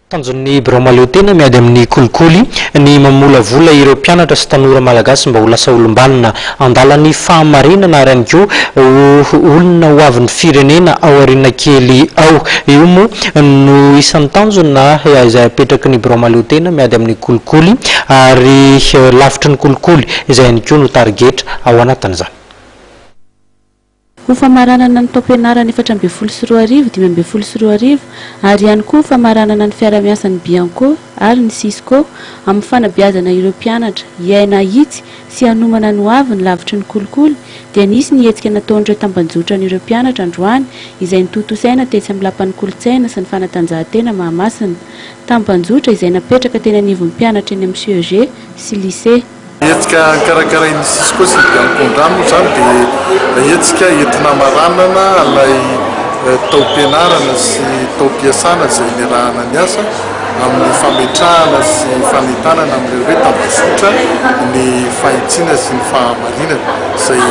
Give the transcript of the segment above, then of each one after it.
Tanjon'ny Birao tena miady amin'ny kolikoly ny mamolavola ireo mpianatra sy tanora malagasy mba ho lasa olombanona andalany fahamarinana ary ihany koa olona ho avin'ny firenena ao aoriana kely ao. Io moa no isan'ny tanjona izay apetraky ny Birao tena miady amin'ny kolikoly ary lavitry ny kolikoly izay ihany koa no targetra ao anatin'izany. Ho famaranana ny taom-pianarana 4.4 5.4 ary ihany koa famaranana ny fiara-miasan'ny Bianco ary ny Cisco amin'ny fanabeazana ireo mpianatra hiaina hitsy sy hanomana ny hoavy ny lavitry ny kolikoly dia nisy ny hetsika nataon'ireo tambanjotran'ireo mpianatra androany izay nitotosaina tetsy amin'ny lapan'ny kolontsaina sy ny fanatanjahantena Mahamasina. Tambanjotra izay napetraka teny anivon'ny mpianatra eny amin'ny CEG sy lycée. Hetsika karakarain'ny Cisco sy Bianco-ndrano zany dia hetsika entina maranana ilay tao-pianarana sy tao-piasana izay niarahana ny asa amin'ny fametrahana sy fanentanana amin'ireo hoe tambazotra ny fahitsiana sy ny fahamarinana izay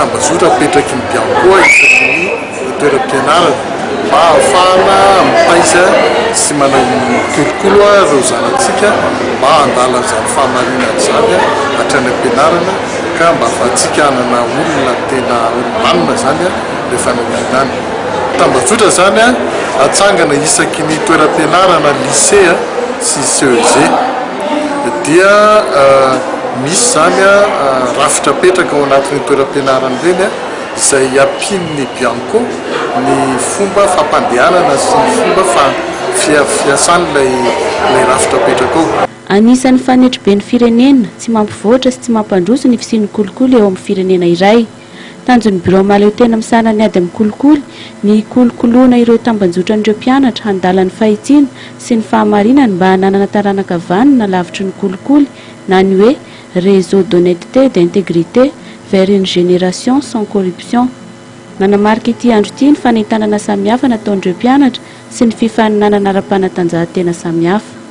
tambazotra apetraky ny Bianco isan'ny toeram-pianarana mba ahafahana mipaiza sy manao kolokolo ireo zanatsika mba handala izany fahamarinana izany hatrany am-pianarana ka mba ahafahantsika hanana olona tena olombanona zany rehefa nananany. Tambazotra zany atsangana isaky ny toeram-pianarana lycée sy CEG dia misy zany rafitra apetraka ao anatin'ny toeram-pianarana ireny izay ampin'ny Bianco ny fomba fampandehanana sy ny fomba fiasan'ilay rafitra apetraka ao. Anisan'ny fanetry be ny firenena tsy mampivoatra sy tsy mampandroso ny fisian'ny kolikoly eo amin'ny firenena iray. Tanjon'ny Birao tena misana ny ady amin'ny kolikoly ny kolokoloana ireo tambanjotran'ireo mpianatra handala ny fahitsiana sy ny fahamarinana mba hananana taranaka vanina lavitry ny kolikoly na ny hoe réseau d'honnêteté d'intégrité vers une génération sans corruption. Nanamarika ity andro ity ny fanentanana samihafa nataon'ireo mpianatra sy ny fifaninanana ara-panatanjahantena samihafa.